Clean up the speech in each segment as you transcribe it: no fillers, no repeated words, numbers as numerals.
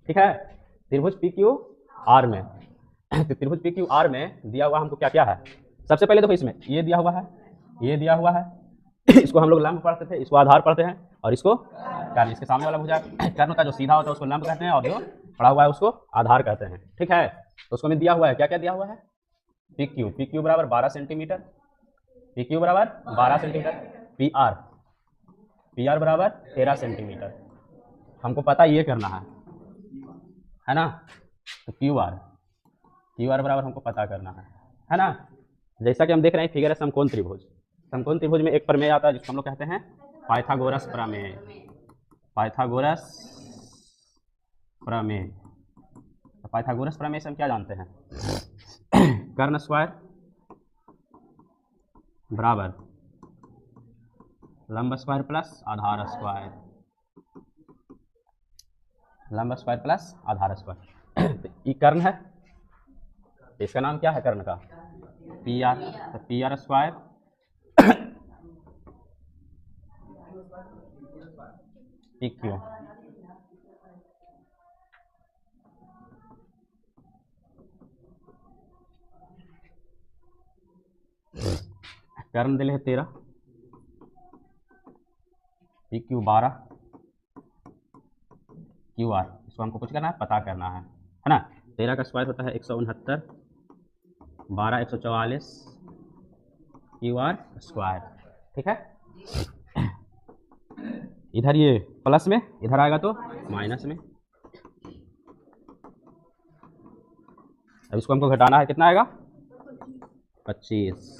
ठीक है। त्रिभुज पी क्यू आर में तो त्रिभुज पी क्यू आर में दिया हुआ हमको क्या क्या है। सबसे पहले देखो इसमें ये दिया हुआ है, ये दिया हुआ है इसको हम लोग लंब पढ़ते थे, इसको आधार पढ़ते हैं, और इसको कर्ण, इसके सामने वाला भुजा कर्ण का जो सीधा होता है उसको लंब कहते हैं, और जो पड़ा हुआ है उसको आधार कहते हैं। ठीक है। तो उसको हमें दिया हुआ है, क्या क्या दिया हुआ है, पी क्यू बराबर 12 सेंटीमीटर, पी क्यू बराबर 12 सेंटीमीटर, पी आर बराबर 13 सेंटीमीटर। हमको पता ये करना है ना। तो क्यू आर बराबर हमको पता करना है ना। जैसा कि हम देख रहे हैं फिगर है समकोण त्रिभुज। समकोण त्रिभुज में एक प्रमेय आता है जिसको हम लोग कहते हैं पाइथागोरस प्रमेय। पाइथागोरस प्रमेय, तो पाइथागोरस प्रमेय से हम क्या जानते हैं, कर्ण स्क्वायर बराबर लंब स्क्वायर प्लस आधार स्क्वायर, लंब स्क्वायर प्लस आधार स्क्वायर। तो ये कर्ण है, इसका नाम क्या है कर्ण का, पी आर। तो P R square P Q. कर्ण दिले है 13, पी क्यू 12, क्यू आर, इसको हमको कुछ करना है, पता करना है ना। 13 का स्क्वायर होता है 169, 12 144, क्यू आर स्क्वायर। ठीक है। इधर ये प्लस में, इधर आएगा तो माइनस में। अब इसको हमको घटाना है, कितना आएगा, 25।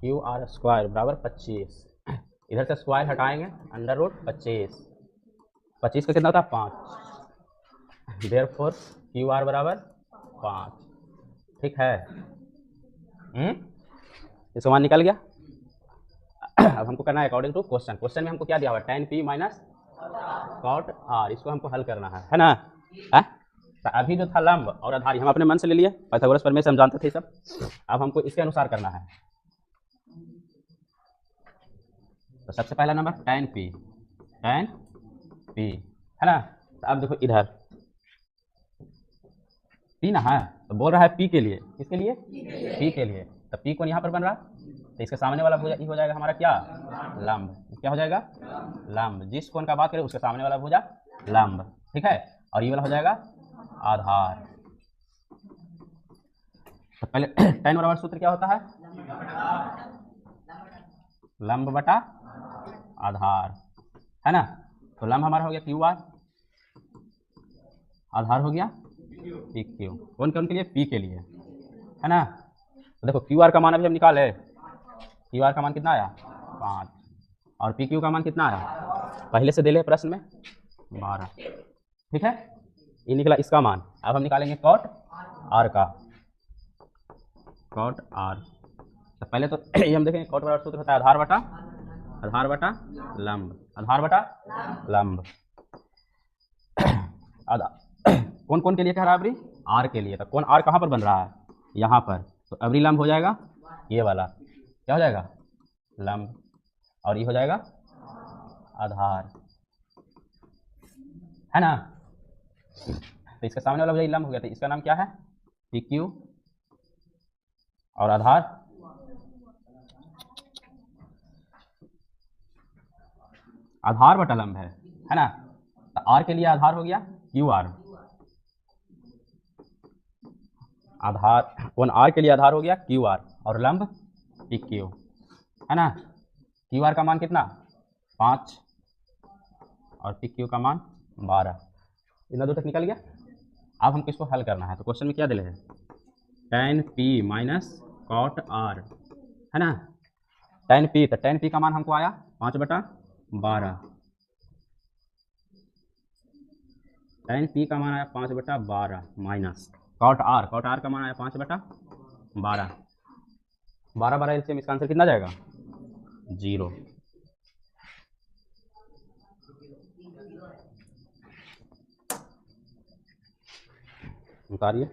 क्यू आर स्क्वायर बराबर 25, इधर से स्क्वायर हटाएंगे, अंडर रूट 25, 25 का कितना होता है 5, देयरफॉर क्यू आर बराबर 5। ठीक है। इसका मान निकल गया। अब हमको करना है अकॉर्डिंग टू क्वेश्चन। क्वेश्चन में हमको क्या दिया हुआ है, tan p minus cot r, इसको हमको हल करना है ना। है? तो अभी जो था लंब और आधारी हम अपने मन से ले लिए, पाइथागोरस प्रमेय से हम जानते थे सब। अब हमको इसके अनुसार करना है। तो सबसे पहला नंबर tan p है ना। तो अब देखो इधर p ना है, तो बोल रहा है p के लिए, किसके लिए, p के लिए। तो p कौन यहाँ पर बन रहा, तो इसके सामने वाला भुजा हो जाएगा हमारा क्या, लंब। क्या हो जाएगा, लंब। जिस कोण का बात करें उसके सामने वाला भुजा लंब। ठीक है। और ये वाला हो जाएगा आधार। तो पहले tan बराबर सूत्र क्या होता है, लंब बटा आधार, है ना। तो लंब हमारा हो गया क्यू आर, आधार हो गया पी क्यू। कौन कौन के लिए, पी के लिए, है ना। तो देखो क्यू आर का मान अभी हम निकाले, क्यू आर का मान कितना आया 5, और पी क्यू का मान कितना आया, पहले से दे ले प्रश्न में 12। ठीक है। ये निकला इसका मान। अब हम निकालेंगे कॉट आर का, कॉट आर। तो पहले तो ये हम देखेंगे कॉट बराबर सूत्र होता है आधार बटा लंब, आधार बटा लंब। कौन कौन के लिए कह रहा है अबरी, आर के लिए। तो कौन आर कहाँ पर बन रहा है, यहाँ पर। तो अबरी लंब हो जाएगा ये वाला, क्या हो जाएगा लंब, और ये हो जाएगा आधार, है ना। तो इसके सामने वाला लंब हो गया, तो इसका नाम क्या है, पी क्यू, और आधार आधार बटा लंब है ना। तो आर के लिए आधार हो गया क्यू आर, आधार कौन आर के लिए आधार हो गया क्यू आर, और लंब पी क्यू, है ना। क्यू आर का मान कितना 5, और पी क्यू का मान 12। इतना दूर तक निकल गया। अब हमको इसको हल करना है। तो क्वेश्चन में क्या दिले है, tan p minus cot r, है ना। tan p, तो tan p का मान हमको आया 5/12, tan p का मान आया 5/12 माइनस cot r का मान आया 5/12 12 एलसीएम, इसका आंसर कितना जाएगा 0। उतारिए।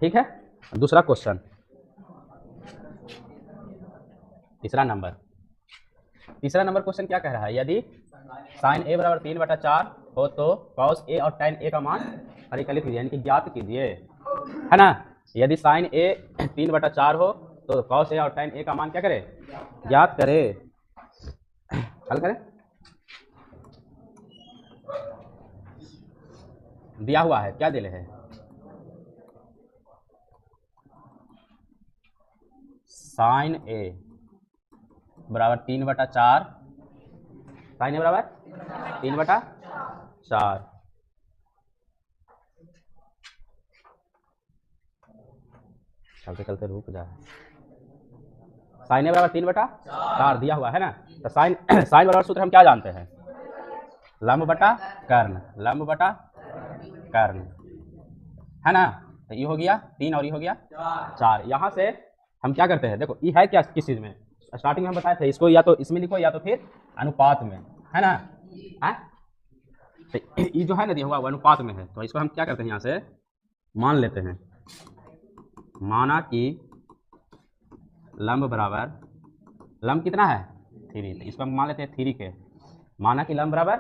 ठीक है, दूसरा क्वेश्चन, तीसरा नंबर क्वेश्चन क्या कह रहा है, यदि साइन a बराबर 3/4 हो तो कॉस a और tan a का मान परिकलित कीजिए, यानी कि ज्ञात कीजिए, है ना। यदि साइन a 3/4 हो तो कॉस a और tan a का मान क्या करे, ज्ञात करे। हल करें। दिया हुआ है, क्या दिले है, साइन a बराबर 3/4, साइन a बराबर 3/4, चलते चलते रुक जाए, साइन a बराबर 3/4 दिया हुआ है ना, तो साइन बराबर सूत्र हम क्या जानते हैं, लंब बटा कर्ण, है ना। तो ये हो गया 3 और ये हो गया 4। यहाँ से हम क्या करते हैं, देखो ये है क्या, किस चीज में, स्टार्टिंग में हम बताए थे, इसको या तो इसमें लिखो या तो फिर अनुपात में, है ना। है तो ये जो है ना दिया हुआ वो अनुपात में है, तो इसको हम क्या करते हैं, यहाँ से मान लेते हैं, माना कि लंब बराबर, लंब कितना है 3, तो इसको हम मान लेते हैं 3 के, माना कि लंब बराबर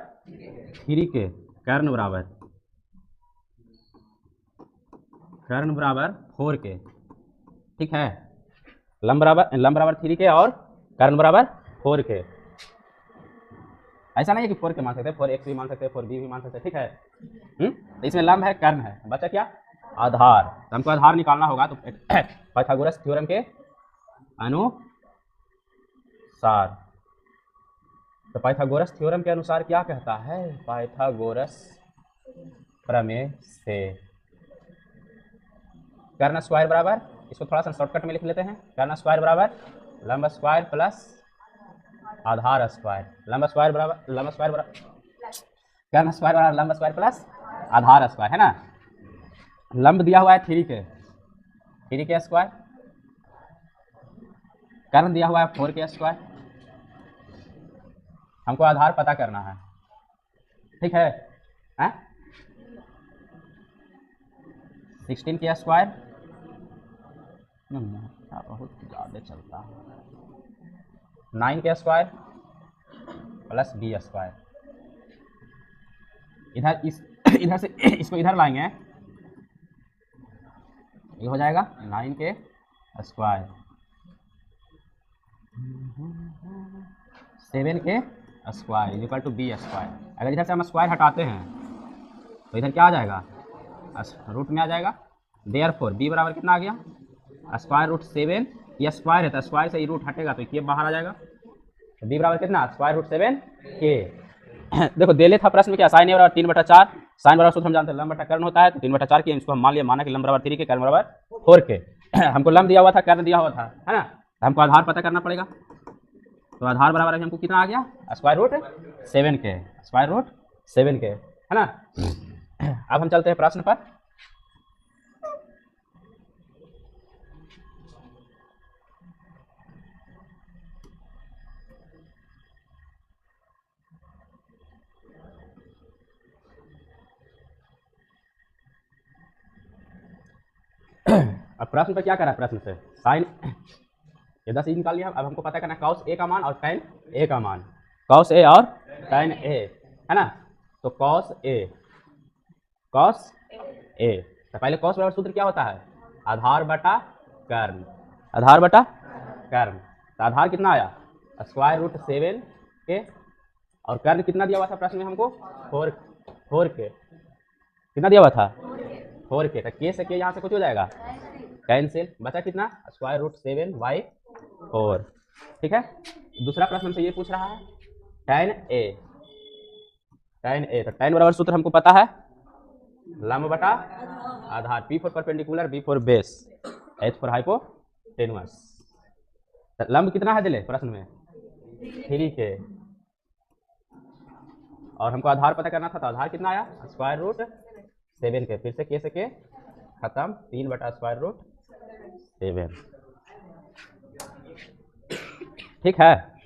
3 के, कर्ण बराबर 4 के, ठीक है। लंब बराबर 3 के और कर्ण बराबर 4 के। ऐसा नहीं है कि 4 के मान सकते हैं, 4x भी मान सकते हैं, 4b भी मान सकते हैं, ठीक है। तो इसमें लंब है, कर्ण है, बचा क्या, आधार। तो हमको आधार निकालना होगा, तो पाइथागोरस थ्योरम के अनुसार, तो पाइथागोरस थ्योरम के अनुसार क्या कहता है, पाइथागोरस प्रमेय से कर्ण स्क्वायर बराबर, इसको थोड़ा सा शॉर्टकट में लिख लेते हैं, कर्ण स्क्वायर बराबर लंब स्क्वायर प्लस आधार स्क्वायर, कर्ण स्क्वायर बराबर लंब स्क्वायर प्लस आधार स्क्वायर, है ना। लंब दिया हुआ है 3 के स्क्वायर, कर्ण दिया हुआ है 4 के स्क्वायर, हमको आधार पता करना है, ठीक है। 16 के स्क्वायर, बहुत ज़्यादा चलता है, 9 के स्क्वायर प्लस b स्क्वायर, इधर से इसको इधर लाएंगे, ये हो जाएगा 9 के स्क्वायर, 7 के square equal to b square. अगर इधर से हम स्क्वायर हटाते हैं तो इधर क्या आ जाएगा, रूट में आ जाएगा, देयरफॉर b बराबर कितना आ गया, स्क्वायर रूट 7, ये स्क्वायर है तो स्क्वायर से ये रूट हटेगा तो ये बाहर आ जाएगा, तो b बराबर कितना, स्क्वायर रूट 7 के, देखो देले था प्रश्न में क्या, साइन ए बराबर 3/4, साइन बराबर सूत्र हम जानते हैं लंब बटा कर्ण होता है, तो 3/4 की इसको हम मान लिया, माना कि लंब बराबर 3 के, कर्ण बराबर 4 के। हमको लंब दिया हुआ था, कर्ण दिया हुआ था, है ना, तो हमको आधार पता करना पड़ेगा। तो आधार बराबर अभी हमको कितना आ गया, √7 के, √7 के, है ना। अब हम चलते हैं प्रश्न पर। अब प्रश्न पे क्या करा है, प्रश्न से साइन ये 10 निकाल लिया। अब हमको पता करना है कॉस ए का मान और tan ए का मान, कॉस ए और tan ए, है ना। तो कॉस ए तो पहले कॉस बराबर सूत्र क्या होता है, आधार बटा कर्ण, आधार बटा कर्ण। तो आधार कितना आया, √7 के, और कर्ण कितना दिया हुआ था प्रश्न में हमको, 4 के, कितना दिया हुआ था, 4 के। तो के से के यहाँ से कुछ हो जाएगा, कैंसिल, बचा कितना, √7/4, ठीक है। दूसरा प्रश्न हमसे ये पूछ रहा है tan ए, तो tan बराबर सूत्र हमको पता है लंब बटा आधार, P for perpendicular, B for base, H for hypotenuse. लंब कितना है दिले प्रश्न में, 3 के, और हमको आधार पता करना था, तो आधार कितना आया, √7 के, फिर से के खत्म, 3/√7, ठीक है।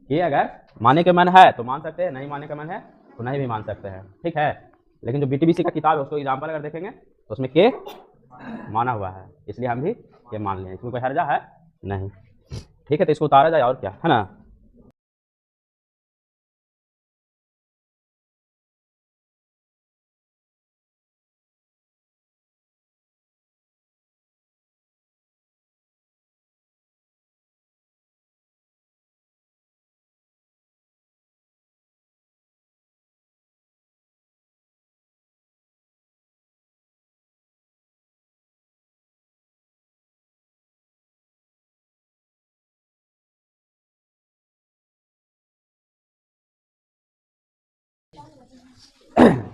ये अगर माने के मन है तो मान सकते हैं, नहीं माने का मन है तो नहीं भी मान सकते हैं, ठीक है। लेकिन जो BTBC का किताब है उसको एग्जाम्पल अगर देखेंगे तो उसमें के माना हुआ है, इसलिए हम भी ये मान लें, इसमें कोई हर्जा है नहीं, ठीक है। तो इसको उतारा जाए और क्या, है ना।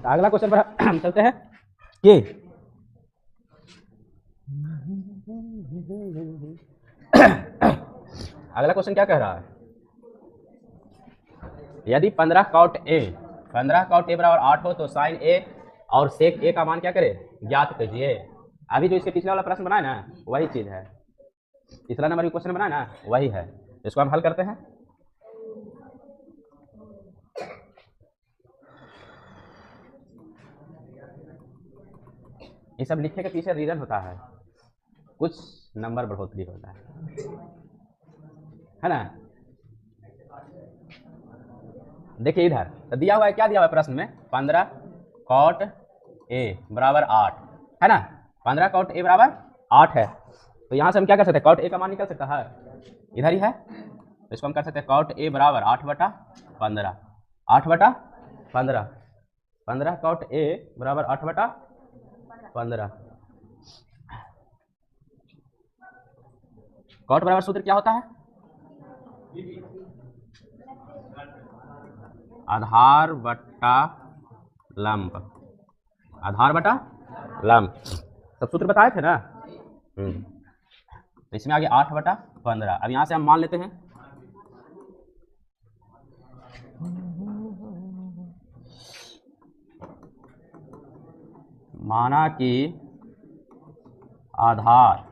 तो अगला क्वेश्चन पर हम चलते हैं कि अगला क्वेश्चन क्या कह रहा है, यदि 15 cot A बराबर 8 हो तो साइन ए और सेक ए का मान क्या करे, ज्ञात कीजिए। अभी जो इसके पिछले वाला प्रश्न बनाया ना वही चीज है, तीसरा नंबर क्वेश्चन बनाया ना वही है, इसको हम हल करते हैं। ये सब लिखने के पीछे रीजन होता है, कुछ नंबर बढ़ोतरी होता है ना। देखिए इधर तो दिया हुआ है, क्या दिया हुआ है प्रश्न में, 15 cot A बराबर 8, है ना, 15 cot A बराबर 8 है। तो यहाँ से हम क्या कर सकते हैं, cot A का मान निकल सकता है, इधर ही है, तो इसको हम कर सकते हैं cot A बराबर 8/15, 8/15, 15 cot A बराबर 8/15। cot बराबर सूत्र क्या होता है, आधार बटा लंब, आधार बटा लंब, सब सूत्र बताए थे ना। तो इसमें आगे 8/15। अब यहां से हम मान लेते हैं माना कि आधार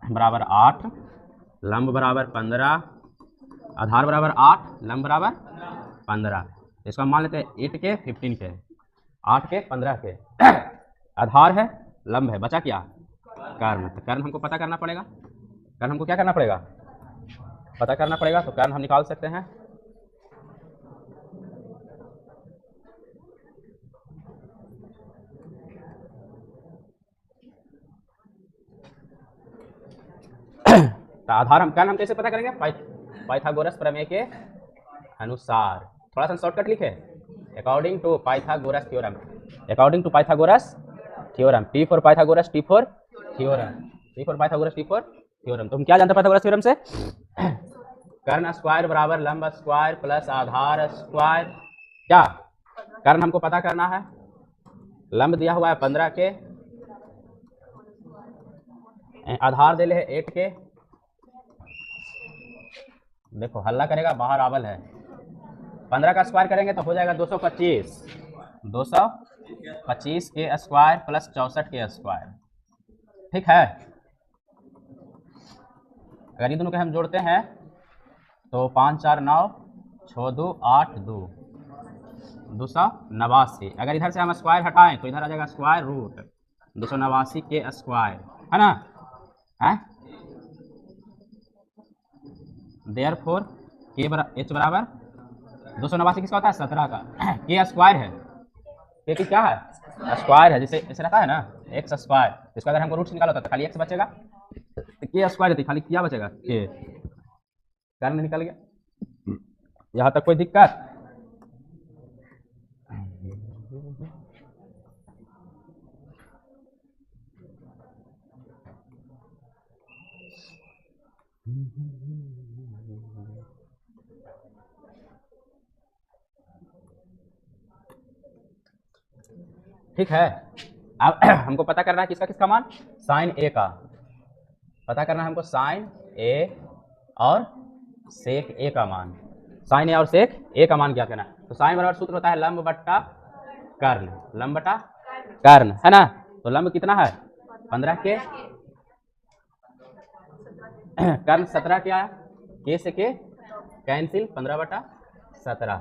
बराबर 8, लंब बराबर 15, आधार बराबर 8, लंब बराबर 15, इसको हम मान लेते हैं 8 के 15 के, 8 के 15 के। आधार है, लंब है, बचा क्या, कर्ण। तो कर्ण हमको पता करना पड़ेगा, कर्ण हमको क्या करना पड़ेगा, पता करना पड़ेगा। तो कर्ण हम निकाल सकते हैं, तो आधार हम कर्ण हम कैसे पता करेंगे? पाइथागोरस प्रमेय के अनुसार। थोड़ा सा शॉर्टकट लिखे, according to Pythagoras theorem, according to Pythagoras theorem, T for Pythagoras, T for theorem, T for Pythagoras, T for theorem. तो हम क्या जानते हैं पाइथागोरस थ्योरम से? कर्ण स्क्वायर बराबर लंब स्क्वायर प्लस आधार स्क्वायर। क्या कर्ण हमको पता करना है? लंब दिया हुआ है 15 के, आधार दे ले है 8 के। देखो हल्ला करेगा, बाहर आवल है। 15 का स्क्वायर करेंगे तो हो जाएगा 225, 225 के स्क्वायर प्लस 64 के स्क्वायर। ठीक है, अगर ये दोनों के हम जोड़ते हैं तो 5 4 9, 6 2 8 2, 289। अगर इधर से हम स्क्वायर हटाएं तो इधर आ जाएगा स्क्वायर रूट 289 के स्क्वायर, है ना? देयरफॉर के एच बराबर 289 किसका होता है? 17 का। के स्क्वायर है, के की क्या है? स्क्वायर है। जैसे ऐसे रहता है ना एक्स स्क्वायर, इसका अगर हमको रूट निकाला होता तो खाली एक्स बचेगा, तो के स्क्वायर है तो खाली क्या बचेगा? के। कर्ण निकल गया। यहाँ तक कोई दिक्कत? ठीक है, अब हमको पता करना है किसका किसका मान? साइन ए का पता करना है हमको, साइन ए और सेक ए का मान। साइन ए और सेक ए का मान क्या करना है? तो साइन बराबर सूत्र होता है लंब बट्टा कर्ण, लंब बट्टा कर्ण, है ना? तो लंब कितना है? 15 के, कर्ण 17 के आया, के से के कैंसिल, 15/17,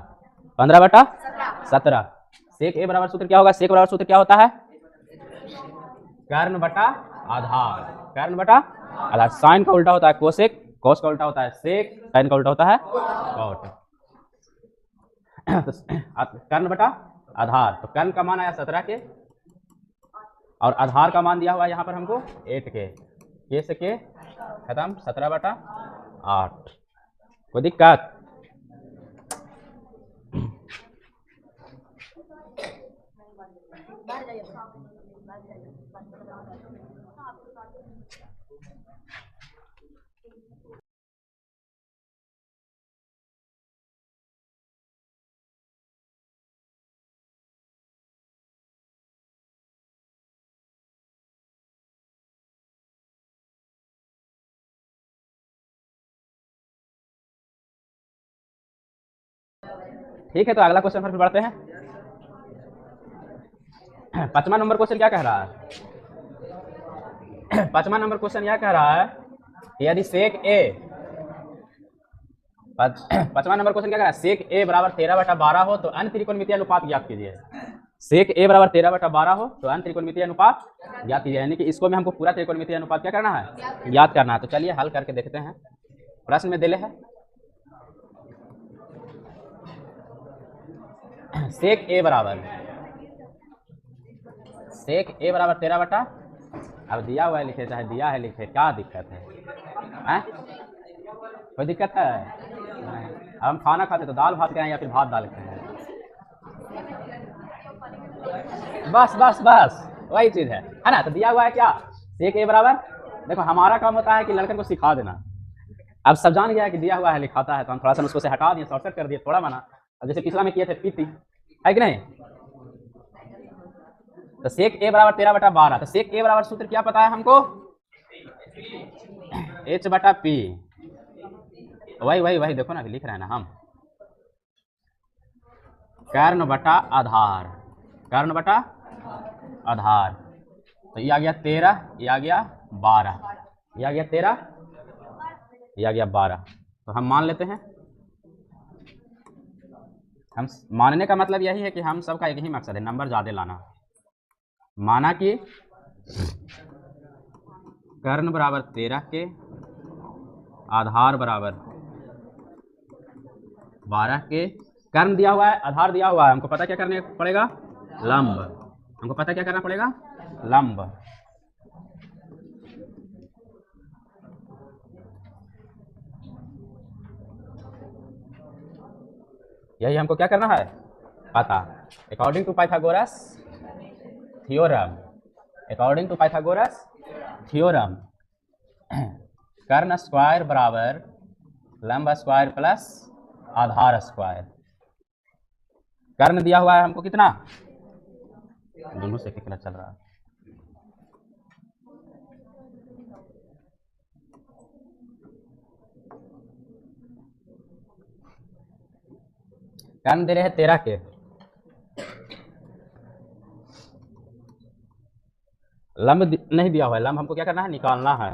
15/17। सेक ए बराबर सूत्र क्या होगा? सेक बराबर सूत्र क्या होता है? कर्ण बटा आधार, कर्ण बटा आधार। साइन का उल्टा होता है कोसेक, कोस का उल्टा होता है सेक, साइन का उल्टा होता है कॉट। कर्ण बटा आधार, तो कर्ण का मान आया 17 के और आधार का मान दिया हुआ है यहाँ पर हमको 8 के से के खत्म, 17/8। कोई दिक्कत? ठीक है, तो अगला क्वेश्चन पर बढ़ते हैं। 5वां नंबर क्वेश्चन क्या कह रहा है? 5वां नंबर क्वेश्चन यह कह रहा है कि यदि सेक ए, 5वां नंबर क्वेश्चन क्या कह रहा है? सेक ए बराबर 13/12 हो तो अन्य त्रिकोणमितीय अनुपात ज्ञात कीजिए। सेक ए बराबर 13/12 हो तो अन्य त्रिकोणमितीय अनुपात ज्ञात कीजिए, यानी कि इसको में हमको पूरा त्रिकोणमितीय अनुपात क्या करना है? ज्ञात करना है। तो चलिए हल करके देखते हैं। प्रश्न में दिले है सेक ए बराबर 13/, अब दिया हुआ है लिखे चाहे दिया है लिखे, क्या दिक्कत है? कोई दिक्कत है? अब हम खाना खाते तो दाल भात खाएं या फिर भात दाल खाएं? बस बस बस वही चीज है ना? तो दिया हुआ है क्या? सेक ए बराबर, देखो हमारा काम होता है कि लड़कन को सिखा देना। अब सब जान गया है कि दिया हुआ है लिखाता है, तो हम थोड़ा सा उसको से हटा दिए, शॉर्टकट कर दिए थोड़ा बना। अब जैसे पिछला में किए थे पीटी, है कि नहीं? तो सेक ए बराबर 13/12, तो सेक ए बराबर सूत्र क्या पता है हमको? H/P। वही देखो ना, लिख रहे हैं ना हम, कर्ण बटा आधार, कर्ण बटा आधार। तो ये आ गया 13, ये आ गया 12, ये आ गया 13, ये आ गया 12। तो हम मान लेते हैं। हम मानने का मतलब यही है कि हम सबका एक ही मकसद है, नंबर ज़्यादा लाना। माना कि कर्ण बराबर 13 के, आधार बराबर 12 के। कर्ण दिया हुआ है, आधार दिया हुआ है, हमको पता क्या करना पड़ेगा? लंब। हमको पता क्या करना पड़ेगा? लंब। यही हमको क्या करना है, पता। According to Pythagoras theorem, according to Pythagoras theorem, कर्ण स्क्वायर बराबर लंब स्क्वायर प्लस आधार स्क्वायर। कर्ण दिया हुआ है हमको कितना, दोनों से कितना चल रहा है, कर्ण दे रहे हैं 13 के, लंब नहीं दिया हुआ है, लंब हमको क्या करना है, निकालना है।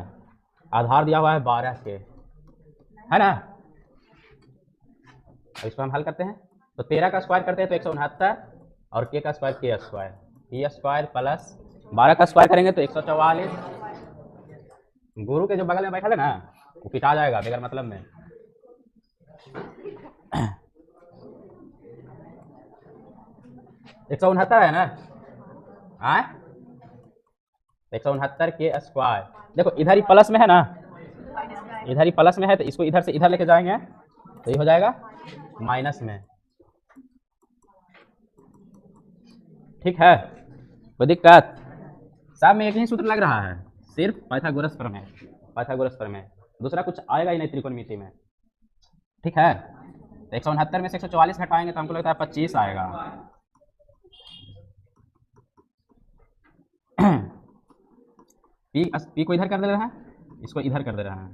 आधार दिया हुआ है 12 के, है ना। अब इसको हम हल करते हैं, तो 13 का स्क्वायर करते हैं तो 169 और के का स्क्वायर के स्क्वायर, के स्क्वायर प्लस 12 का स्क्वायर करेंगे तो 144। गुरु के जो बगल में बैठा है ना वो पिटा जाएगा बगैर मतलब में। एक 169 है ना, 169 के स्क्वायर। देखो इधर ही प्लस में है ना, इधर ही प्लस में है तो इसको इधर से इधर लेके जाएंगे तो ये हो जाएगा माइनस में। ठीक है, कोई दिक्कत, सब में एक ही सूत्र लग रहा है, सिर्फ पाइथागोरस प्रमेय, पाइथागोरस प्रमेय, दूसरा कुछ आएगा ही नहीं त्रिकोणमिति में। ठीक है, तो 169 में से 144 घटाएंगे तो हमको लगता है 25 आएगा। पी को इधर कर दे रहा है, इसको इधर कर दे रहा है।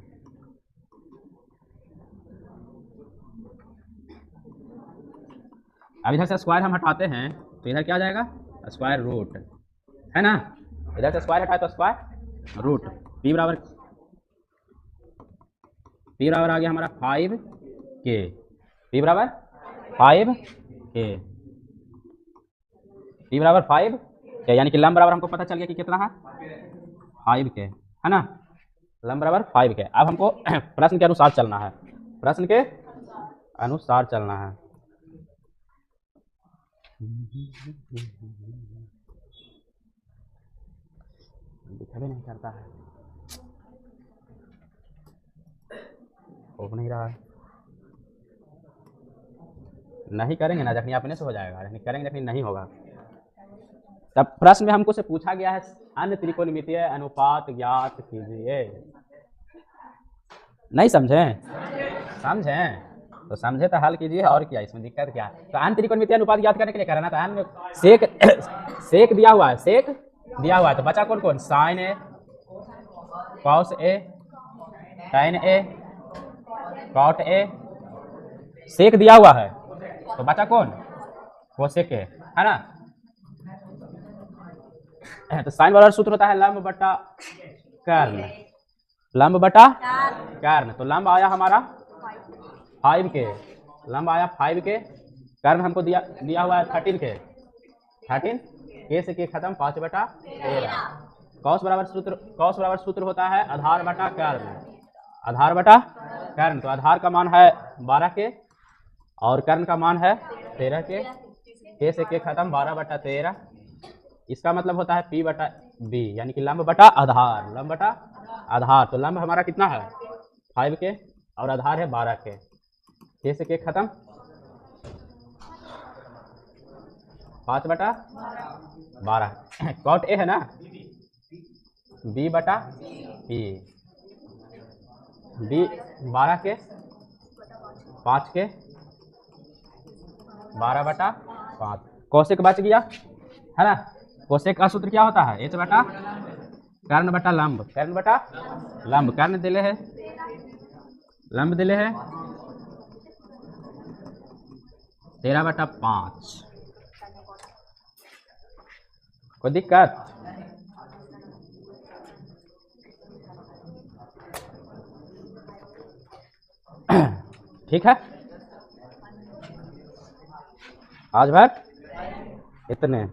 अब इधर से स्क्वायर हम हटाते हैं तो इधर क्या आ जाएगा, स्क्वायर रूट, है ना। इधर से स्क्वायर हटाए तो स्क्वायर रूट, पी बराबर आ गया हमारा 5 के, पी बराबर 5 के, पी बराबर 5 के, यानी कि लंब बराबर हमको पता चल गया कि कितना है 5 के, है ना। लंब बराबर 5 के। अब हमको प्रश्न के अनुसार चलना है, प्रश्न के अनुसार चलना है। दिखा भी नहीं करता है, हो नहीं रहा है, नहीं करेंगे ना जखनी अपने से हो जाएगा, जखनी करेंगे जखनी नहीं होगा। तब प्रश्न में हमको से पूछा गया है अन्य त्रिकोणमितीय अनुपात ज्ञात कीजिए। नहीं समझे, समझे तो समझे तो हल कीजिए, और क्या इसमें दिक्कत क्या है। तो अन्य त्रिकोणमितीय अनुपात ज्ञात करने के लिए करना था, अन्य सेक सेक दिया हुआ है, सेक दिया हुआ है तो बचा कौन कौन, साइन ए, कॉस ए, टाइन ए, कॉट ए, सेक दिया हुआ है तो बचा कौन, कोसेक ए, है ना। तो साइन वाला सूत्र होता है लंब बटा कर्ण, लंब बटा कर्ण। तो लंब आया हमारा 5 के, लंब आया 5 के, कर्ण हमको दिया हुआ है 13 के, 13 के से के खत्म 5 बटा 13। कॉस बराबर सूत्र होता है आधार बटा कर्ण, आधार बटा कर्ण। तो आधार का मान है 12 के और कर्ण का मान है 13 के से के खत्म 12 बटा 13। इसका मतलब होता है P बटा B, यानी कि लंब बटा आधार, लंब बटा आधार। तो लंब हमारा कितना है 5 के और आधार है 12 के से के खत्म 5 बटा 12। कॉट ए है ना, B बटा P, B 12 के 5 के 12 बटा 5। कोसेक बच गया, है ना। कोसेक का सूत्र क्या होता है, एच बटा कर्ण बटा लंब, कर्ण बटा लंब। कर्ण दिले है, लंब दिले है 13 बटा 5। कोई दिक्कत, ठीक है। आज भर इतने।